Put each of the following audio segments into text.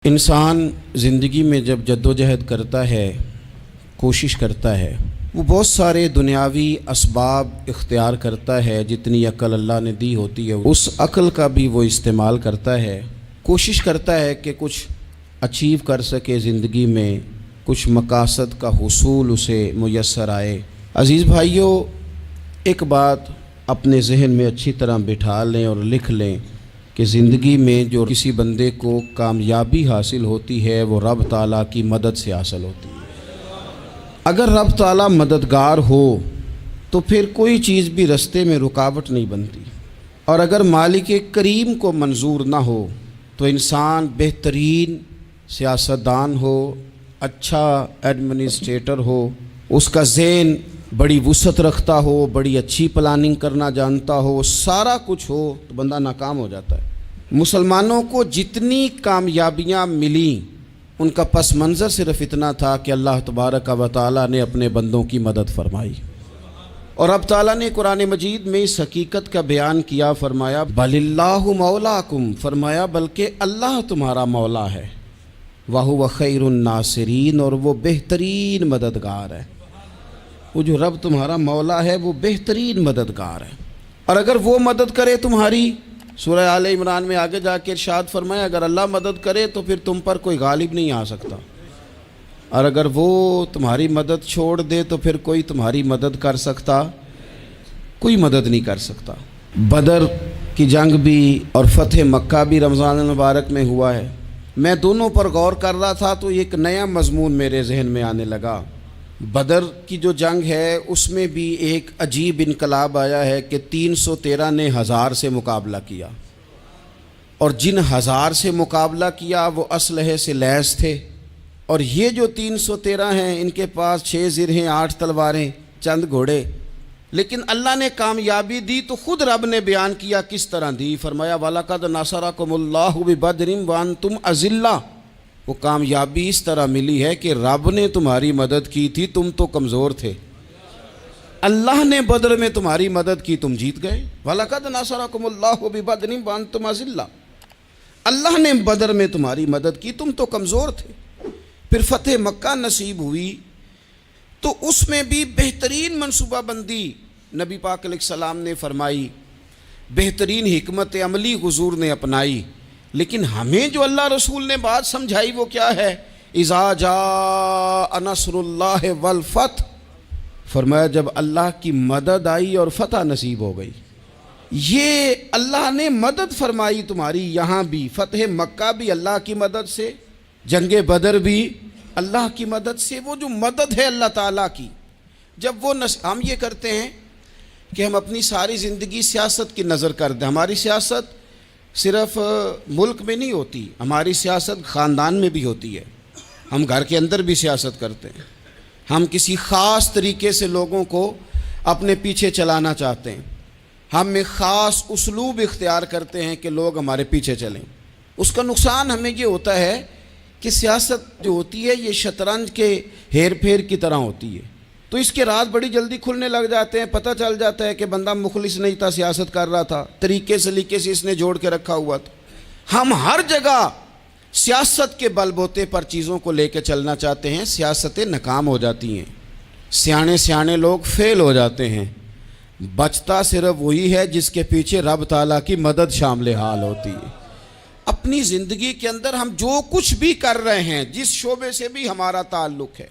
انسان زندگی میں جب جدوجہد کرتا ہے، کوشش کرتا ہے، وہ بہت سارے دنیاوی اسباب اختیار کرتا ہے۔ جتنی عقل اللہ نے دی ہوتی ہے اس عقل کا بھی وہ استعمال کرتا ہے، کوشش کرتا ہے کہ کچھ اچیو کر سکے زندگی میں، کچھ مقاصد کا حصول اسے میسر آئے۔ عزیز بھائیوں، ایک بات اپنے ذہن میں اچھی طرح بٹھا لیں اور لکھ لیں کہ زندگی میں جو کسی بندے کو کامیابی حاصل ہوتی ہے وہ رب تعالیٰ کی مدد سے حاصل ہوتی ہے۔ اگر رب تعالیٰ مددگار ہو تو پھر کوئی چیز بھی رستے میں رکاوٹ نہیں بنتی، اور اگر مالک کریم کو منظور نہ ہو تو انسان بہترین سیاستدان ہو، اچھا ایڈمنسٹریٹر ہو، اس کا ذہن بڑی وسعت رکھتا ہو، بڑی اچھی پلاننگ کرنا جانتا ہو، سارا کچھ ہو، تو بندہ ناکام ہو جاتا ہے۔ مسلمانوں کو جتنی کامیابیاں ملیں ان کا پس منظر صرف اتنا تھا کہ اللہ تبارک و تعالیٰ نے اپنے بندوں کی مدد فرمائی، اور اب تعالیٰ نے قرآن مجید میں اس حقیقت کا بیان کیا، فرمایا بل اللہ مولاکم، فرمایا بلکہ اللہ تمہارا مولا ہے، وَهُوَ خَيْرُ النَّاصِرِينَ، اور وہ بہترین مددگار ہے۔ وہ جو رب تمہارا مولا ہے وہ بہترین مددگار ہے، اور اگر وہ مدد کرے تمہاری، سورہ آل عمران میں آگے جا کے ارشاد فرمایا اگر اللہ مدد کرے تو پھر تم پر کوئی غالب نہیں آ سکتا، اور اگر وہ تمہاری مدد چھوڑ دے تو پھر کوئی تمہاری مدد کر سکتا، کوئی مدد نہیں کر سکتا۔ بدر کی جنگ بھی اور فتح مکہ بھی رمضان المبارک میں ہوا ہے۔ میں دونوں پر غور کر رہا تھا تو ایک نیا مضمون میرے ذہن میں آنے لگا۔ بدر کی جو جنگ ہے اس میں بھی ایک عجیب انقلاب آیا ہے کہ 313 نے 1000 سے مقابلہ کیا، اور جن 1000 سے مقابلہ کیا وہ اسلحے سے لیس تھے، اور یہ جو 313 ہیں ان کے پاس 6 زرہیں، 8 تلواریں، چند گھوڑے، لیکن اللہ نے کامیابی دی تو خود رب نے بیان کیا کس طرح دی، فرمایا وَلَقَدْ نَصَرَكُمُ اللَّهُ بِبَدْرٍ وَأَنْتُمْ أَذِلَّةٌ، وہ کامیابی اس طرح ملی ہے کہ رب نے تمہاری مدد کی تھی، تم تو کمزور تھے، اللہ نے بدر میں تمہاری مدد کی، تم جیت گئے۔ وَلَقَدْ نَصَرَكُمُ اللَّهُ بِبَدْرٍ وَأَنْتُمْ أَذِلَّةٌ، اللہ نے بدر میں تمہاری مدد کی، تم تو کمزور تھے۔ پھر فتح مکہ نصیب ہوئی تو اس میں بھی بہترین منصوبہ بندی نبی پاک علیہ السلام نے فرمائی، بہترین حکمت عملی حضور نے اپنائی، لیکن ہمیں جو اللہ رسول نے بات سمجھائی وہ کیا ہے؟ اذا جاء نصر اللہ والفتح، فرمایا جب اللہ کی مدد آئی اور فتح نصیب ہو گئی۔ یہ اللہ نے مدد فرمائی تمہاری، یہاں بھی فتح مکہ بھی اللہ کی مدد سے، جنگ بدر بھی اللہ کی مدد سے۔ وہ جو مدد ہے اللہ تعالیٰ کی، جب وہ ہم یہ کرتے ہیں کہ ہم اپنی ساری زندگی سیاست کی نظر کر دیں۔ ہماری سیاست صرف ملک میں نہیں ہوتی، ہماری سیاست خاندان میں بھی ہوتی ہے، ہم گھر کے اندر بھی سیاست کرتے ہیں، ہم کسی خاص طریقے سے لوگوں کو اپنے پیچھے چلانا چاہتے ہیں، ہم ایک خاص اسلوب اختیار کرتے ہیں کہ لوگ ہمارے پیچھے چلیں۔ اس کا نقصان ہمیں یہ ہوتا ہے کہ سیاست جو ہوتی ہے یہ شطرنج کے ہیر پھیر کی طرح ہوتی ہے، تو اس کے راز بڑی جلدی کھلنے لگ جاتے ہیں، پتہ چل جاتا ہے کہ بندہ مخلص نہیں تھا، سیاست کر رہا تھا، طریقے سلیقے سے اس نے جوڑ کے رکھا ہوا تھا۔ ہم ہر جگہ سیاست کے بل بوتے پر چیزوں کو لے کے چلنا چاہتے ہیں، سیاستیں ناکام ہو جاتی ہیں، سیانے لوگ فیل ہو جاتے ہیں، بچتا صرف وہی ہے جس کے پیچھے رب تعالیٰ کی مدد شامل حال ہوتی ہے۔ اپنی زندگی کے اندر ہم جو کچھ بھی کر رہے ہیں، جس شعبے سے بھی ہمارا تعلق ہے،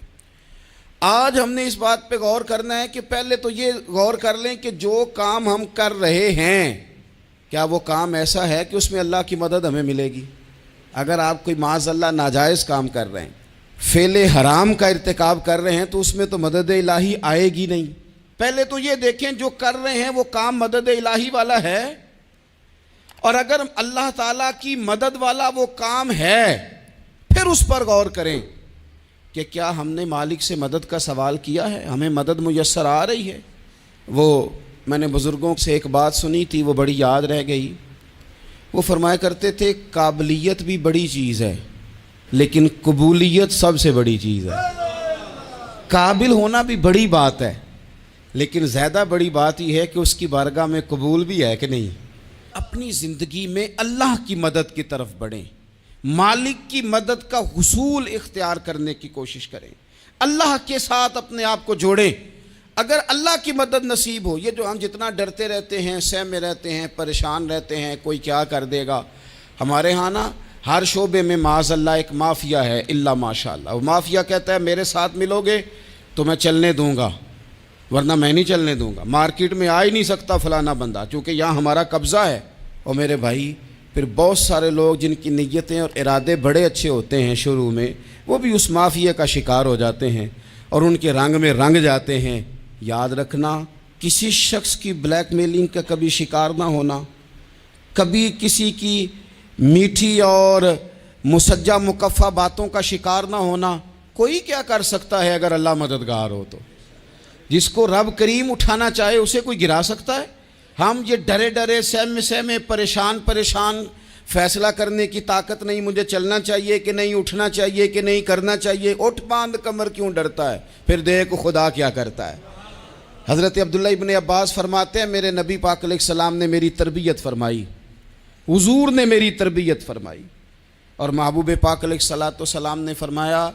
آج ہم نے اس بات پہ غور کرنا ہے کہ پہلے تو یہ غور کر لیں کہ جو کام ہم کر رہے ہیں کیا وہ کام ایسا ہے کہ اس میں اللہ کی مدد ہمیں ملے گی؟ اگر آپ کوئی معاذ اللہ ناجائز کام کر رہے ہیں، فعل حرام کا ارتکاب کر رہے ہیں، تو اس میں تو مدد الہی آئے گی نہیں۔ پہلے تو یہ دیکھیں جو کر رہے ہیں وہ کام مدد الہی والا ہے، اور اگر اللہ تعالیٰ کی مدد والا وہ کام ہے پھر اس پر غور کریں کہ کیا ہم نے مالک سے مدد کا سوال کیا ہے، ہمیں مدد میسر آ رہی ہے۔ وہ میں نے بزرگوں سے ایک بات سنی تھی، وہ بڑی یاد رہ گئی۔ وہ فرمایا کرتے تھے قابلیت بھی بڑی چیز ہے لیکن قبولیت سب سے بڑی چیز ہے۔ قابل ہونا بھی بڑی بات ہے لیکن زیادہ بڑی بات یہ ہے کہ اس کی بارگاہ میں قبول بھی ہے کہ نہیں۔ اپنی زندگی میں اللہ کی مدد کی طرف بڑھیں، مالک کی مدد کا حصول اختیار کرنے کی کوشش کریں، اللہ کے ساتھ اپنے آپ کو جوڑیں۔ اگر اللہ کی مدد نصیب ہو، یہ جو ہم جتنا ڈرتے رہتے ہیں، سہمے رہتے ہیں، پریشان رہتے ہیں کوئی کیا کر دے گا، ہمارے ہاں نا ہر شعبے میں معاذ اللہ ایک مافیا ہے، الا ماشاء اللہ۔ وہ مافیا کہتا ہے میرے ساتھ ملو گے تو میں چلنے دوں گا، ورنہ میں نہیں چلنے دوں گا، مارکیٹ میں آ ہی نہیں سکتا فلانا بندہ، چونکہ یہاں ہمارا قبضہ ہے۔ اور میرے بھائی پھر بہت سارے لوگ جن کی نیتیں اور ارادے بڑے اچھے ہوتے ہیں شروع میں، وہ بھی اس مافیا کا شکار ہو جاتے ہیں اور ان کے رنگ میں رنگ جاتے ہیں۔ یاد رکھنا، کسی شخص کی بلیک میلنگ کا کبھی شکار نہ ہونا، کبھی کسی کی میٹھی اور مسجع مکفہ باتوں کا شکار نہ ہونا۔ کوئی کیا کر سکتا ہے اگر اللہ مددگار ہو تو؟ جس کو رب کریم اٹھانا چاہے اسے کوئی گرا سکتا ہے؟ ہم یہ ڈرے ڈرے سہمے پریشان فیصلہ کرنے کی طاقت نہیں، مجھے چلنا چاہیے کہ نہیں، اٹھنا چاہیے کہ نہیں، کرنا چاہیے، اٹھ باندھ کمر کیوں ڈرتا ہے؟ پھر دیکھ خدا کیا کرتا ہے۔ حضرت عبداللہ ابن عباس فرماتے ہیں میرے نبی پاک علیہ السلام نے میری تربیت فرمائی، حضور نے میری تربیت فرمائی، اور محبوب پاک علیہ السلام نے فرمایا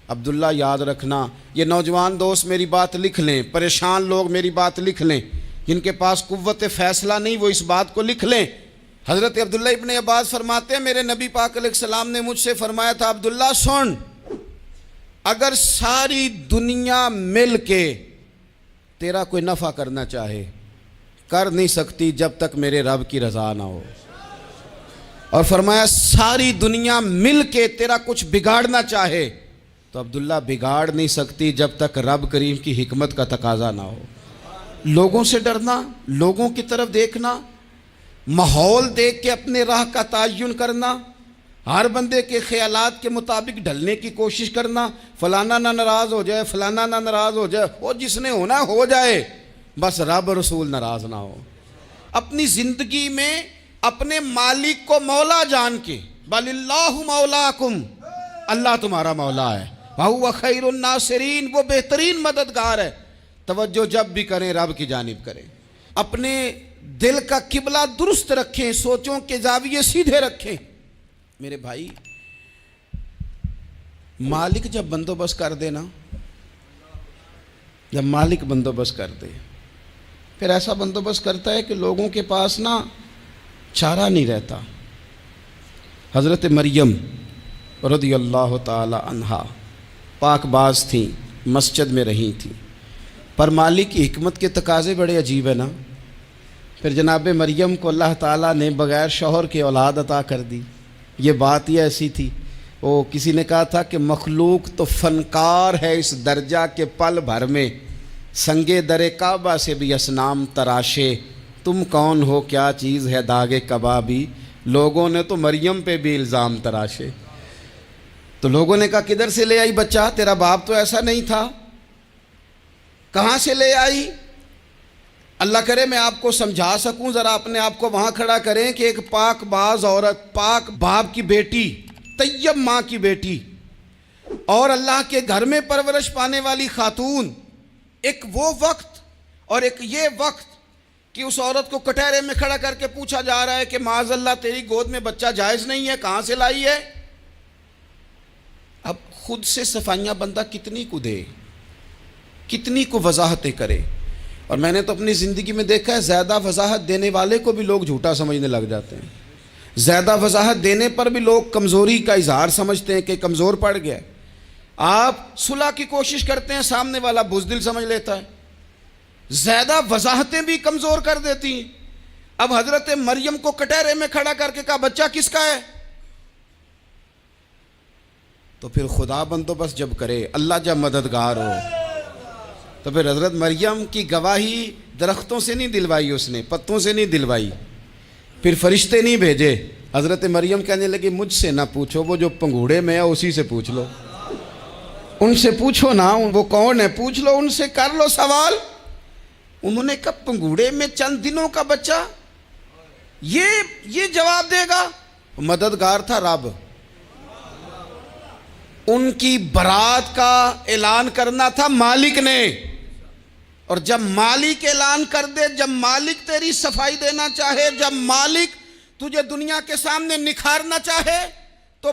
عبداللہ یاد رکھنا، یہ نوجوان دوست میری بات لکھ لیں، پریشان لوگ میری بات لکھ لیں، جن کے پاس قوت فیصلہ نہیں وہ اس بات کو لکھ لیں۔ حضرت عبداللہ ابن عباس فرماتے ہیں میرے نبی پاک علیہ السلام نے مجھ سے فرمایا تھا عبداللہ سن، اگر ساری دنیا مل کے تیرا کوئی نفع کرنا چاہے کر نہیں سکتی جب تک میرے رب کی رضا نہ ہو، اور فرمایا ساری دنیا مل کے تیرا کچھ بگاڑنا چاہے تو عبداللہ بگاڑ نہیں سکتی جب تک رب کریم کی حکمت کا تقاضا نہ ہو۔ لوگوں سے ڈرنا، لوگوں کی طرف دیکھنا، ماحول دیکھ کے اپنے راہ کا تعین کرنا، ہر بندے کے خیالات کے مطابق ڈھلنے کی کوشش کرنا، فلانا نہ ناراض ہو جائے، فلانا نہ ناراض ہو جائے، وہ جس نے ہونا ہو جائے، بس رب رسول ناراض نہ ہو۔ اپنی زندگی میں اپنے مالک کو مولا جان کے، بل اللہ مولاکم، اللہ تمہارا مولا ہے، وَهُوَ خَيْرُ النَّاصِرِينَ، وہ بہترین مددگار ہے۔ توجہ جب بھی کریں رب کی جانب کریں، اپنے دل کا قبلہ درست رکھیں، سوچوں کے زاویے سیدھے رکھیں۔ میرے بھائی مالک جب بندوبست کر دے نا، جب مالک بندوبست کر دے پھر ایسا بندوبست کرتا ہے کہ لوگوں کے پاس نا چارہ نہیں رہتا۔ حضرت مریم رضی اللہ تعالی عنہا پاک باز تھیں، مسجد میں رہی تھیں، پر مالک کی حکمت کے تقاضے بڑے عجیب ہیں نا۔ پھر جناب مریم کو اللہ تعالیٰ نے بغیر شوہر کے اولاد عطا کر دی۔ یہ بات ہی ایسی تھی، وہ کسی نے کہا تھا کہ مخلوق تو فنکار ہے اس درجہ کے پل بھر میں سنگے در کعبہ سے بھی اصنام تراشے، تم کون ہو کیا چیز ہے داغ کبابی، لوگوں نے تو مریم پہ بھی الزام تراشے۔ تو لوگوں نے کہا کدھر سے لے آئی بچہ، تیرا باپ تو ایسا نہیں تھا، کہاں سے لے آئی؟ اللہ کرے میں آپ کو سمجھا سکوں، ذرا اپنے آپ کو وہاں کھڑا کریں کہ ایک پاک باز عورت، پاک باپ کی بیٹی، طیب ماں کی بیٹی، اور اللہ کے گھر میں پرورش پانے والی خاتون، ایک وہ وقت اور ایک یہ وقت کہ اس عورت کو کٹہرے میں کھڑا کر کے پوچھا جا رہا ہے کہ معاذ اللہ تیری گود میں بچہ جائز نہیں ہے، کہاں سے لائی ہے؟ اب خود سے صفائیاں بندہ کتنی کو دے، کتنی کو وضاحتیں کرے۔ اور میں نے تو اپنی زندگی میں دیکھا ہے زیادہ وضاحت دینے والے کو بھی لوگ جھوٹا سمجھنے لگ جاتے ہیں، زیادہ وضاحت دینے پر بھی لوگ کمزوری کا اظہار سمجھتے ہیں کہ کمزور پڑ گیا۔ آپ صلح کی کوشش کرتے ہیں، سامنے والا بزدل سمجھ لیتا ہے، زیادہ وضاحتیں بھی کمزور کر دیتی ہیں۔ اب حضرت مریم کو کٹہرے میں کھڑا کر کے کہا بچہ کس کا ہے؟ تو پھر خدا بندوبست جب کرے، اللہ جب مددگار ہو، تو پھر حضرت مریم کی گواہی درختوں سے نہیں دلوائی، اس نے پتوں سے نہیں دلوائی، پھر فرشتے نہیں بھیجے۔ حضرت مریم کہنے لگی مجھ سے نہ پوچھو، وہ جو پنگوڑے میں ہے اسی سے پوچھ لو، ان سے پوچھو نا، وہ کون ہے پوچھ لو، ان سے کر لو سوال۔ انہوں نے کہا پنگوڑے میں چند دنوں کا بچہ یہ جواب دے گا؟ مددگار تھا رب، ان کی برات کا اعلان کرنا تھا مالک نے، اور جب مالک اعلان کر دے، جب مالک تیری صفائی دینا چاہے، جب مالک تجھے دنیا کے سامنے نکھارنا چاہے، تو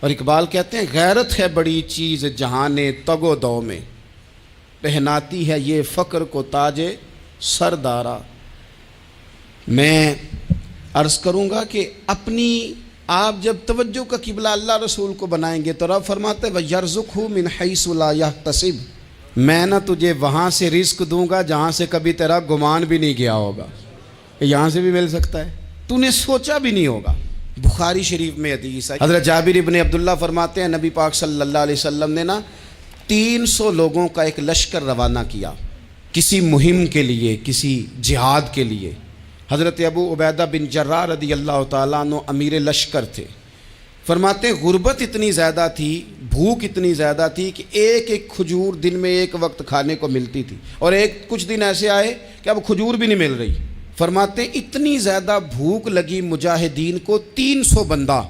اور اقبال کہتے ہیں غیرت ہے بڑی چیز جہان تگ و دو میں، پہناتی ہے یہ فقر کو تاج سردارا۔ میں عرض کروں گا کہ اپنی آپ جب توجہ کا قبلہ اللہ رسول کو بنائیں گے تو رب فرماتے ہیں وَيَرْزُقْهُ مِنْ حَيْثُ لَا يَحْتَسِبُ، میں نہ تجھے وہاں سے رزق دوں گا جہاں سے کبھی تیرا گمان بھی نہیں گیا ہوگا، یہاں سے بھی مل سکتا ہے، تو نے سوچا بھی نہیں ہوگا۔ بخاری شریف میں حدیث ہے، حضرت جابر ابن عبداللہ فرماتے ہیں نبی پاک صلی اللہ علیہ وسلم نے نا 300 لوگوں کا ایک لشکر روانہ کیا کسی مہم کے لیے، کسی جہاد کے لیے۔ حضرت ابو عبیدہ بن جراح رضی اللہ تعالیٰ عنہ امیر لشکر تھے۔ فرماتے ہیں غربت اتنی زیادہ تھی، بھوک اتنی زیادہ تھی کہ ایک ایک کھجور دن میں ایک وقت کھانے کو ملتی تھی، اور کچھ دن ایسے آئے کہ اب کھجور بھی نہیں مل رہی۔ فرماتے ہیں اتنی زیادہ بھوک لگی مجاہدین کو 300 بندہ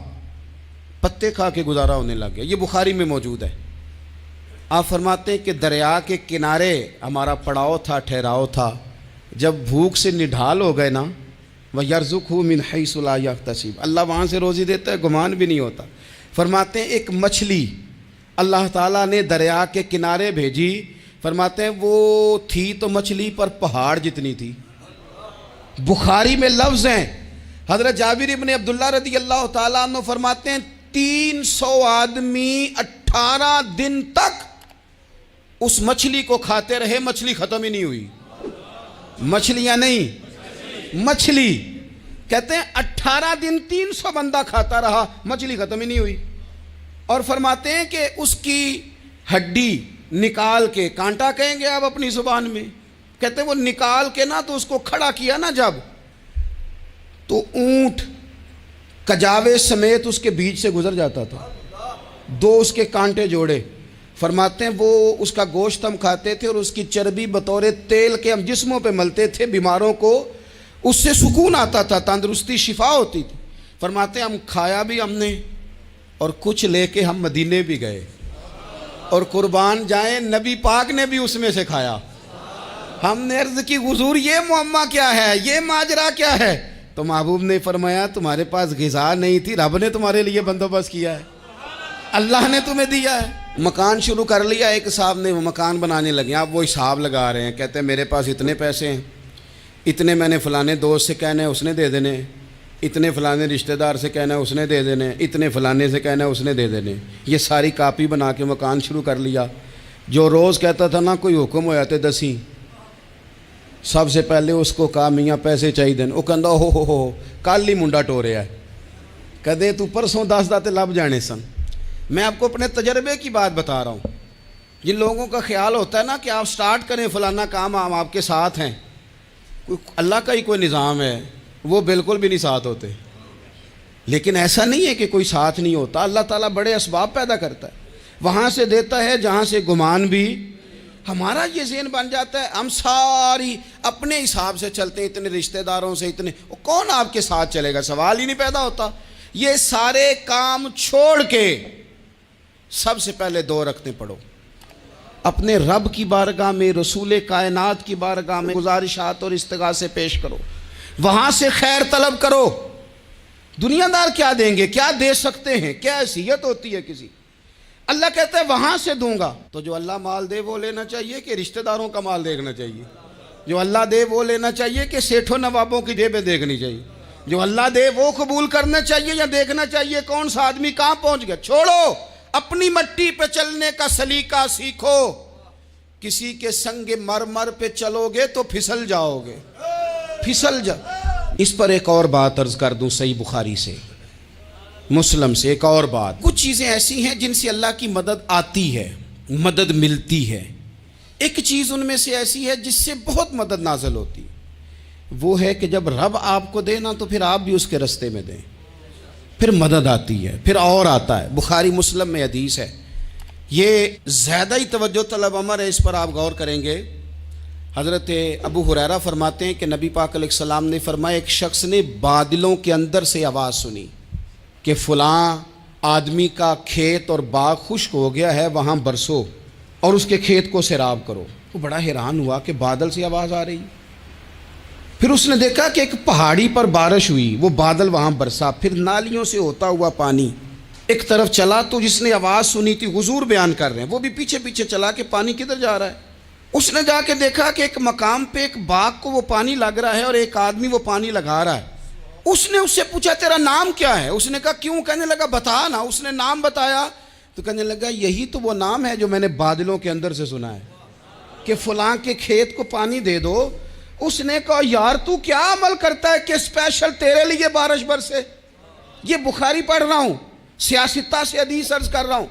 پتے کھا کے گزارا ہونے لگ گیا۔ یہ بخاری میں موجود ہے۔ آپ فرماتے ہیں کہ دریا کے کنارے ہمارا پڑاؤ تھا، ٹھہراؤ تھا، جب بھوک سے نڈھال ہو گئے نا وَيَرْزُقْهُ مِنْ حَيْثُ لَا يَحْتَسِبُ، اللہ وہاں سے روزی دیتا ہے، گمان بھی نہیں ہوتا۔ فرماتے ہیں ایک مچھلی اللہ تعالیٰ نے دریا کے کنارے بھیجی، فرماتے ہیں وہ تھی تو مچھلی پر پہاڑ جتنی تھی۔ بخاری میں لفظ ہیں، حضرت جابر ابن عبداللہ رضی اللہ تعالیٰ عنہ فرماتے ہیں 300 آدمی 18 دن تک اس مچھلی کو کھاتے رہے، مچھلی ختم ہی نہیں ہوئی۔ مچھلیاں نہیں، مچھلی کہتے ہیں 18 دن 300 بندہ کھاتا رہا، مچھلی ختم ہی نہیں ہوئی۔ اور فرماتے ہیں کہ اس کی ہڈی نکال کے، کانٹا کہیں گے آپ اپنی زبان میں، کہتے ہیں وہ نکال کے نا تو اس کو کھڑا کیا نا جب، تو اونٹ کجاوے سمیت اس کے بیچ سے گزر جاتا تھا، 2 اس کے کانٹے جوڑے۔ فرماتے ہیں وہ اس کا گوشت ہم کھاتے تھے اور اس کی چربی بطور تیل کے ہم جسموں پہ ملتے تھے، بیماروں کو اس سے سکون آتا تھا، تندرستی شفا ہوتی تھی۔ فرماتے ہیں ہم کھایا بھی ہم نے، اور کچھ لے کے ہم مدینے بھی گئے، اور قربان جائیں نبی پاک نے بھی اس میں سے کھایا۔ ہم نے عرض کی حضور یہ معمہ کیا ہے، یہ ماجرا کیا ہے؟ تو محبوب نے فرمایا تمہارے پاس غذا نہیں تھی، رب نے تمہارے لیے بندوبست کیا ہے، اللہ نے تمہیں دیا ہے۔ مکان شروع کر لیا، ایک صاحب نے وہ مکان بنانے لگے، آپ وہ حساب لگا رہے ہیں، کہتے ہیں میرے پاس اتنے پیسے ہیں، اتنے میں نے فلانے دوست سے کہنا ہے اس نے دے دینے، اتنے فلانے رشتہ دار سے کہنا ہے اس نے دے دینے، اتنے فلانے سے کہنا ہے اس نے دے دینے۔ یہ ساری کاپی بنا کے مکان شروع کر لیا۔ جو روز کہتا تھا نا کوئی حکم ہو جاتے 10 سب سے پہلے اس کو کہا میاں پیسے چاہیے دین، وہ کہندا ہو کل ہی منڈا ٹوریا ہے، کہتے تو پرسوں 10 داتے لب جانے سن۔ میں آپ کو اپنے تجربے کی بات بتا رہا ہوں۔ جن لوگوں کا خیال ہوتا ہے نا کہ آپ سٹارٹ کریں فلانا کام، ہم آپ کے ساتھ ہیں، اللہ کا ہی کوئی نظام ہے، وہ بالکل بھی نہیں ساتھ ہوتے۔ لیکن ایسا نہیں ہے کہ کوئی ساتھ نہیں ہوتا، اللہ تعالیٰ بڑے اسباب پیدا کرتا ہے، وہاں سے دیتا ہے جہاں سے گمان بھی۔ ہمارا یہ ذہن بن جاتا ہے ہم ساری اپنے حساب سے چلتے ہیں، اتنے رشتہ داروں سے، اتنے، کون آپ کے ساتھ چلے گا؟ سوال ہی نہیں پیدا ہوتا۔ یہ سارے کام چھوڑ کے سب سے پہلے 2 رکعتیں پڑھو، اپنے رب کی بارگاہ میں، رسول کائنات کی بارگاہ میں گزارشات اور استغاثے پیش کرو، وہاں سے خیر طلب کرو۔ دنیا دار کیا دیں گے، کیا دے سکتے ہیں، کیا حیثیت ہوتی ہے کسی؟ اللہ کہتا ہے وہاں سے دوں گا۔ تو جو اللہ مال دے وہ لینا چاہیے کہ رشتہ داروں کا مال دیکھنا چاہیے؟ جو اللہ دے وہ لینا چاہیے کہ سیٹھوں نوابوں کی جیبیں دیکھنی چاہیے؟ جو اللہ دے وہ قبول کرنا چاہیے یا دیکھنا چاہیے کون سا آدمی کہاں پہنچ گیا؟ چھوڑو، اپنی مٹی پہ چلنے کا سلیقہ سیکھو۔ کسی کے سنگ مرمر پہ چلو گے تو پھسل جاؤ گے، پھسل جاؤ۔ اس پر ایک اور بات عرض کر دوں، صحیح بخاری سے، مسلم سے ایک اور بات۔ کچھ چیزیں ایسی ہیں جن سے اللہ کی مدد آتی ہے، مدد ملتی ہے۔ ایک چیز ان میں سے ایسی ہے جس سے بہت مدد نازل ہوتی ہے، وہ ہے کہ جب رب آپ کو دے نا تو پھر آپ بھی اس کے رستے میں دیں، پھر مدد آتی ہے، پھر اور آتا ہے۔ بخاری مسلم میں حدیث ہے، یہ زیادہ ہی توجہ طلب امر ہے، اس پر آپ غور کریں گے۔ حضرت ابو ہریرہ فرماتے ہیں کہ نبی پاک علیہ السلام نے فرمایا ایک شخص نے بادلوں کے اندر سے آواز سنی کہ فلاں آدمی کا کھیت اور باغ خشک ہو گیا ہے، وہاں برسو اور اس کے کھیت کو سیراب کرو۔ وہ بڑا حیران ہوا کہ بادل سے آواز آ رہی۔ پھر اس نے دیکھا کہ ایک پہاڑی پر بارش ہوئی، وہ بادل وہاں برسا، پھر نالیوں سے ہوتا ہوا پانی ایک طرف چلا تو جس نے آواز سنی تھی حضور بیان کر رہے ہیں، وہ بھی پیچھے پیچھے چلا کہ پانی کدھر جا رہا ہے۔ اس نے جا کے دیکھا کہ ایک مقام پہ ایک باغ کو وہ پانی لگ رہا ہے اور ایک آدمی وہ پانی لگا رہا ہے۔ اس نے اس سے پوچھا تیرا نام کیا ہے؟ اس نے کہا کیوں؟ کہنے لگا بتا نا۔ اس نے نام بتایا تو کہنے لگا یہی تو وہ نام ہے جو میں نے بادلوں کے اندر سے سنا ہے کہ فلاں کے کھیت کو پانی دے دو۔ اس نے کہا یار تو کیا عمل کرتا ہے کہ اسپیشل تیرے لیے بارش برسے؟ یہ بخاری پڑھ رہا ہوں، سیاستہ سے حدیث عرض کر رہا ہوں۔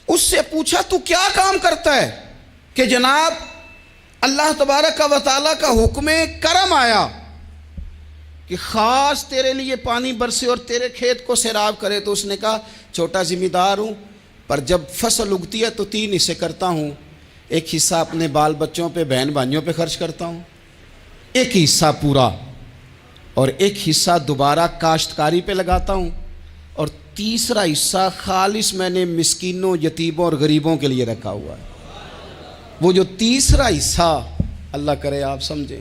اس سے پوچھا تو کیا کام کرتا ہے کہ جناب اللہ تبارک و تعالیٰ کا حکم کرم آیا کہ خاص تیرے لیے پانی برسے اور تیرے کھیت کو سیراب کرے؟ تو اس نے کہا چھوٹا ذمہ دار ہوں، پر جب فصل اگتی ہے تو 3 حصے کرتا ہوں۔ ایک حصہ اپنے بال بچوں پہ، بہن بھائیوں پہ خرچ کرتا ہوں، ایک حصہ پورا، اور ایک حصہ دوبارہ کاشتکاری پہ لگاتا ہوں، اور تیسرا حصہ خالص میں نے مسکینوں، یتیموں اور غریبوں کے لیے رکھا ہوا ہے۔ وہ جو تیسرا حصہ، اللہ کرے آپ سمجھیں،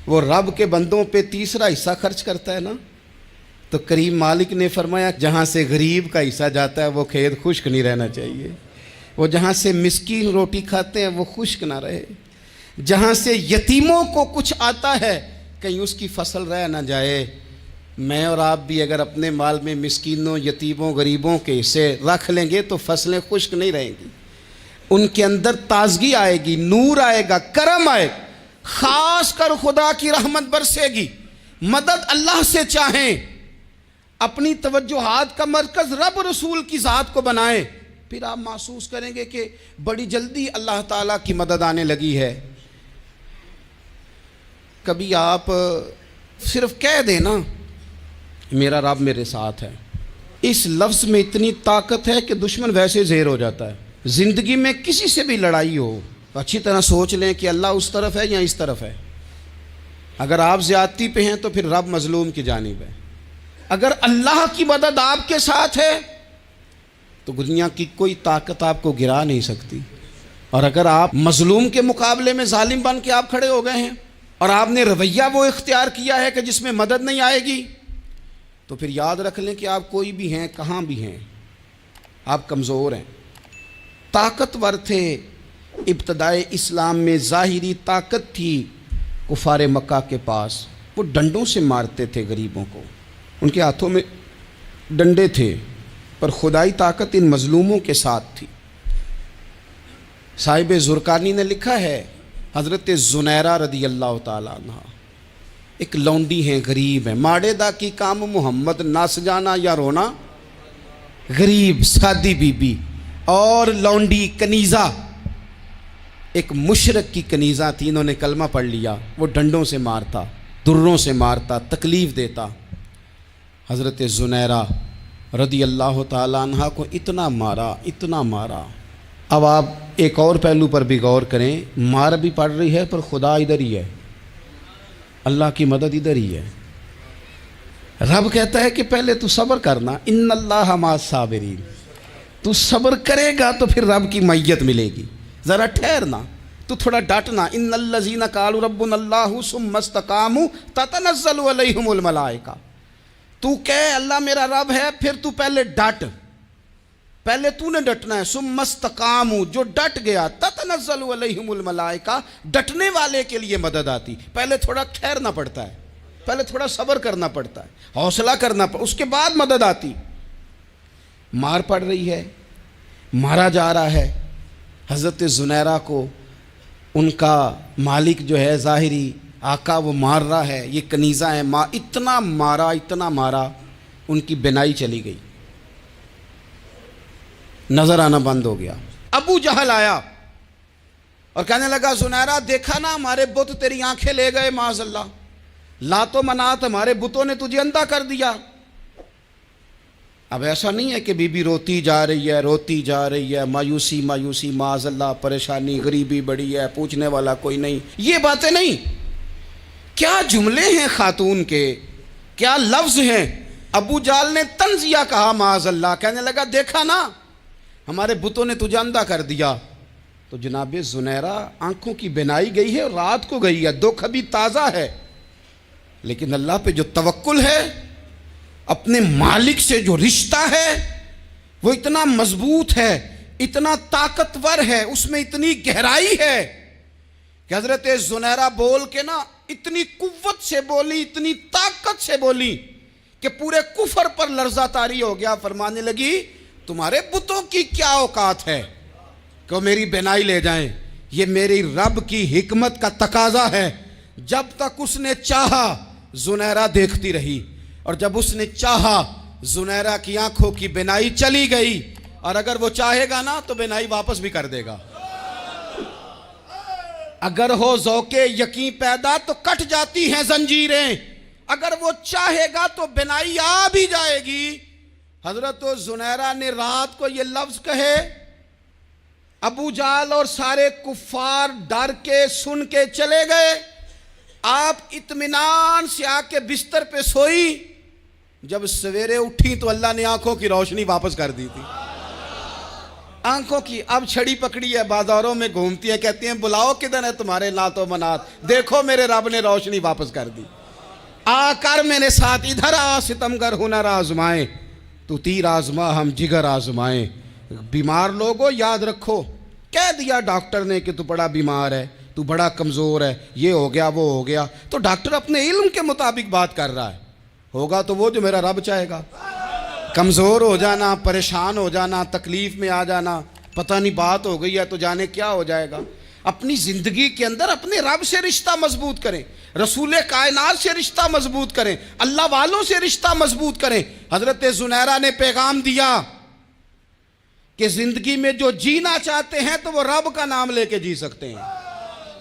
وہ رب کے بندوں پہ تیسرا حصہ خرچ کرتا ہے نا، تو کریم مالک نے فرمایا جہاں سے غریب کا حصہ جاتا ہے وہ کھیت خشک نہیں رہنا چاہیے، وہ جہاں سے مسکین روٹی کھاتے ہیں وہ خشک نہ رہے، جہاں سے یتیموں کو کچھ آتا ہے کہیں اس کی فصل رہ نہ جائے۔ میں اور آپ بھی اگر اپنے مال میں مسکینوں، یتیموں، غریبوں کے حصے رکھ لیں گے تو فصلیں خشک نہیں رہیں گی، ان کے اندر تازگی آئے گی، نور آئے گا، کرم آئے گا، خاص کر خدا کی رحمت برسے گی۔ مدد اللہ سے چاہیں، اپنی توجہات کا مرکز رب رسول کی ذات کو بنائیں، پھر آپ محسوس کریں گے کہ بڑی جلدی اللہ تعالیٰ کی مدد آنے لگی ہے۔ کبھی آپ صرف کہہ دیں نا میرا رب میرے ساتھ ہے، اس لفظ میں اتنی طاقت ہے کہ دشمن ویسے زہر ہو جاتا ہے۔ زندگی میں کسی سے بھی لڑائی ہو اچھی طرح سوچ لیں کہ اللہ اس طرف ہے یا اس طرف ہے۔ اگر آپ زیادتی پہ ہیں تو پھر رب مظلوم کی جانب ہے۔ اگر اللہ کی مدد آپ کے ساتھ ہے تو دنیا کی کوئی طاقت آپ کو گرا نہیں سکتی، اور اگر آپ مظلوم کے مقابلے میں ظالم بن کے آپ کھڑے ہو گئے ہیں اور آپ نے رویہ وہ اختیار کیا ہے کہ جس میں مدد نہیں آئے گی، تو پھر یاد رکھ لیں کہ آپ کوئی بھی ہیں، کہاں بھی ہیں، آپ کمزور ہیں۔ طاقتور تھے ابتدائے اسلام میں، ظاہری طاقت تھی کفار مکہ کے پاس، وہ ڈنڈوں سے مارتے تھے غریبوں کو، ان کے ہاتھوں میں ڈنڈے تھے، پر خدائی طاقت ان مظلوموں کے ساتھ تھی۔ صاحب زرقانی نے لکھا ہے حضرت زنیرہ رضی اللہ تعالیٰ عنہ ایک لونڈی ہیں، غریب ہیں، ماڑے دا کی کام محمد نس جانا یا رونا، غریب سادی بی بی اور لونڈی کنیزہ، ایک مشرک کی کنیزہ تھی، انہوں نے کلمہ پڑھ لیا، وہ ڈنڈوں سے مارتا، دروں سے مارتا، تکلیف دیتا۔ حضرت زنیرہ رضی اللہ تعالیٰ عنہ کو اتنا مارا، اتنا مارا۔ اب آپ ایک اور پہلو پر بھی غور کریں، مار بھی پڑ رہی ہے پر خدا ادھر ہی ہے، اللہ کی مدد ادھر ہی ہے۔ رب کہتا ہے کہ پہلے تو صبر کرنا، ان اللہ مع الصابرین، تو صبر کرے گا تو پھر رب کی معیت ملے گی، ذرا ٹھہرنا، تو تھوڑا ڈٹنا۔ ان الذین قالوا ربنا اللہ ثم استقاموا تتنزل علیہم الملائکہ، تو کہے اللہ میرا رب ہے، پھر تو پہلے ڈٹ، پہلے تو نے ڈٹنا ہے۔ ثم استقاموا، جو ڈٹ گیا، تتنزل علیہم الملائکہ، ڈٹنے والے کے لیے مدد آتی، پہلے تھوڑا ٹھہرنا پڑتا ہے، پہلے تھوڑا صبر کرنا پڑتا ہے، حوصلہ کرنا پڑتا، اس کے بعد مدد آتی۔ مار پڑ رہی ہے، مارا جا رہا ہے حضرت زنیرہ کو، ان کا مالک جو ہے ظاہری آقا وہ مار رہا ہے، یہ کنیزہ ہے، اتنا مارا، اتنا مارا، ان کی بینائی چلی گئی، نظر آنا بند ہو گیا۔ ابو جہل آیا اور کہنے لگا زنیرہ دیکھا نا ہمارے بت تیری آنکھیں لے گئے، معاذ اللہ، لات و منات ہمارے بتوں نے تجھے اندھا کر دیا۔ اب ایسا نہیں ہے کہ بی بی روتی جا رہی ہے، روتی جا رہی ہے، مایوسی مایوسی، معاذ اللہ، پریشانی، غریبی بڑی ہے، پوچھنے والا کوئی نہیں، یہ باتیں نہیں۔ کیا جملے ہیں خاتون کے، کیا لفظ ہیں۔ ابو جہل نے تنزیہ کہا، معاذ اللہ، کہنے لگا دیکھا نا ہمارے بتوں نے تجھے اندھا کر دیا۔ تو جناب زنیرہ آنکھوں کی بینائی گئی ہے اور رات کو گئی ہے، دکھ ابھی تازہ ہے، لیکن اللہ پہ جو توکل ہے، اپنے مالک سے جو رشتہ ہے، وہ اتنا مضبوط ہے، اتنا طاقتور ہے، اس میں اتنی گہرائی ہے کہ حضرت زنیرہ بول کے نا اتنی قوت سے بولی، اتنی طاقت سے بولی کہ پورے کفر پر لرزہ طاری ہو گیا۔ فرمانے لگی تمہارے بتوں کی کیا اوقات ہے کہ وہ میری بینائی لے جائیں؟ یہ میری رب کی حکمت کا تقاضا ہے۔ جب تک اس نے چاہا زنیرہ دیکھتی رہی، اور جب اس نے چاہا زنیرہ کی آنکھوں کی بینائی چلی گئی، اور اگر وہ چاہے گا نا تو بینائی واپس بھی کر دے گا۔ اگر ہو ذوق یقین پیدا تو کٹ جاتی ہیں زنجیریں، اگر وہ چاہے گا تو بینائی آ بھی جائے گی۔ حضرت زنیرہ نے رات کو یہ لفظ کہے، ابو جہل اور سارے کفار ڈر کے سن کے چلے گئے، آپ اطمینان سے آ کے بستر پہ سوئی۔ جب سویرے اٹھی تو اللہ نے آنکھوں کی روشنی واپس کر دی تھی۔ آنکھوں کی اب چھڑی پکڑی ہے، بازاروں میں گھومتی ہیں، کہتی ہیں بلاؤ کدھر ہے تمہارے لات و منات، دیکھو میرے رب نے روشنی واپس کر دی۔ آ کر میرے ساتھ ادھر آ، ستمگر ہنر آزمائیں، تو تیر آزما ہم جگر آزمائیں۔ بیمار لوگوں یاد رکھو، کہہ دیا ڈاکٹر نے کہ تو بڑا بیمار ہے، تو بڑا کمزور ہے، یہ ہو گیا وہ ہو گیا، تو ڈاکٹر اپنے علم کے مطابق بات کر رہا ہے، ہوگا تو وہ جو میرا رب چاہے گا۔ کمزور ہو جانا، پریشان ہو جانا، تکلیف میں آ جانا، پتہ نہیں بات ہو گئی ہے تو جانے کیا ہو جائے گا۔ اپنی زندگی کے اندر اپنے رب سے رشتہ مضبوط کریں، رسول کائنات سے رشتہ مضبوط کریں، اللہ والوں سے رشتہ مضبوط کریں۔ حضرت زنیرہ نے پیغام دیا کہ زندگی میں جو جینا چاہتے ہیں تو وہ رب کا نام لے کے جی سکتے ہیں،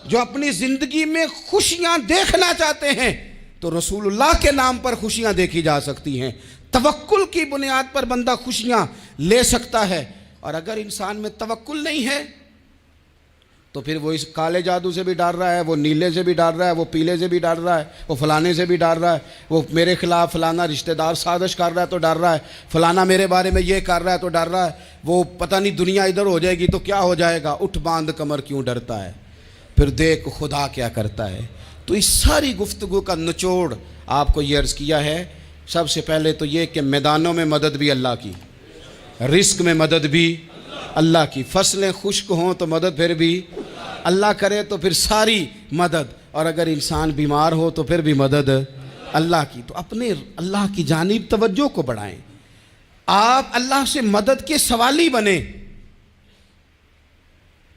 جو اپنی زندگی میں خوشیاں دیکھنا چاہتے ہیں تو رسول اللہ کے نام پر خوشیاں دیکھی جا سکتی ہیں۔ توکل کی بنیاد پر بندہ خوشیاں لے سکتا ہے، اور اگر انسان میں توکل نہیں ہے تو پھر وہ اس کالے جادو سے بھی ڈر رہا ہے، وہ نیلے سے بھی ڈر رہا ہے، وہ پیلے سے بھی ڈر رہا ہے، وہ فلانے سے بھی ڈر رہا ہے، وہ میرے خلاف فلانا رشتہ دار سازش کر رہا ہے تو ڈر رہا ہے، فلانا میرے بارے میں یہ کر رہا ہے تو ڈر رہا ہے، وہ پتہ نہیں دنیا ادھر ہو جائے گی تو کیا ہو جائے گا، اٹھ باندھ کمر کیوں ڈرتا ہے، پھر دیکھ خدا کیا کرتا ہے۔ تو اس ساری گفتگو کا نچوڑ آپ کو یہ عرض کیا ہے، سب سے پہلے تو یہ کہ میدانوں میں مدد بھی اللہ کی، رزق میں مدد بھی اللہ کی، فصلیں خشک ہوں تو مدد پھر بھی اللہ کرے، تو پھر ساری مدد، اور اگر انسان بیمار ہو تو پھر بھی مدد اللہ کی۔ تو اپنے اللہ کی جانب توجہ کو بڑھائیں، آپ اللہ سے مدد کے سوالی بنیں۔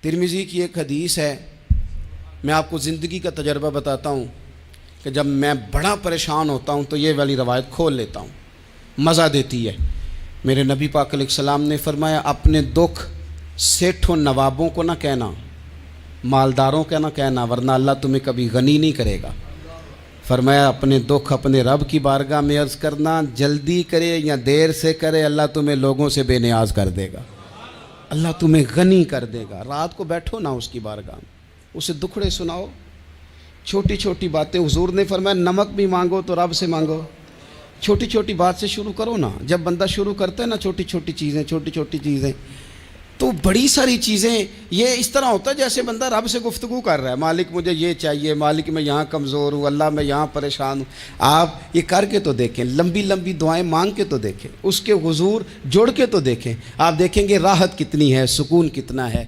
ترمذی کی ایک حدیث ہے، میں آپ کو زندگی کا تجربہ بتاتا ہوں کہ جب میں بڑا پریشان ہوتا ہوں تو یہ والی روایت کھول لیتا ہوں، مزہ دیتی ہے۔ میرے نبی پاک علیہ السلام نے فرمایا اپنے دکھ سیٹھوں نوابوں کو نہ کہنا، مالداروں کا نہ کہنا، ورنہ اللہ تمہیں کبھی غنی نہیں کرے گا۔ فرمایا اپنے دکھ اپنے رب کی بارگاہ میں عرض کرنا، جلدی کرے یا دیر سے کرے اللہ تمہیں لوگوں سے بے نیاز کر دے گا، اللہ تمہیں غنی کر دے گا۔ رات کو بیٹھو نا اس کی بارگاہ میں، اسے دکھڑے سناؤ، چھوٹی چھوٹی باتیں۔ حضور نے فرمایا نمک بھی مانگو تو رب سے مانگو، چھوٹی چھوٹی بات سے شروع کرو نا۔ جب بندہ شروع کرتا ہے نا چھوٹی چھوٹی چیزیں تو بڑی ساری چیزیں یہ اس طرح ہوتا ہے جیسے بندہ رب سے گفتگو کر رہا ہے، مالک مجھے یہ چاہیے، مالک میں یہاں کمزور ہوں، اللہ میں یہاں پریشان ہوں۔ آپ یہ کر کے تو دیکھیں، لمبی لمبی دعائیں مانگ کے تو دیکھیں، اس کے حضور جوڑ کے تو دیکھیں، آپ دیکھیں گے راحت کتنی ہے، سکون کتنا ہے۔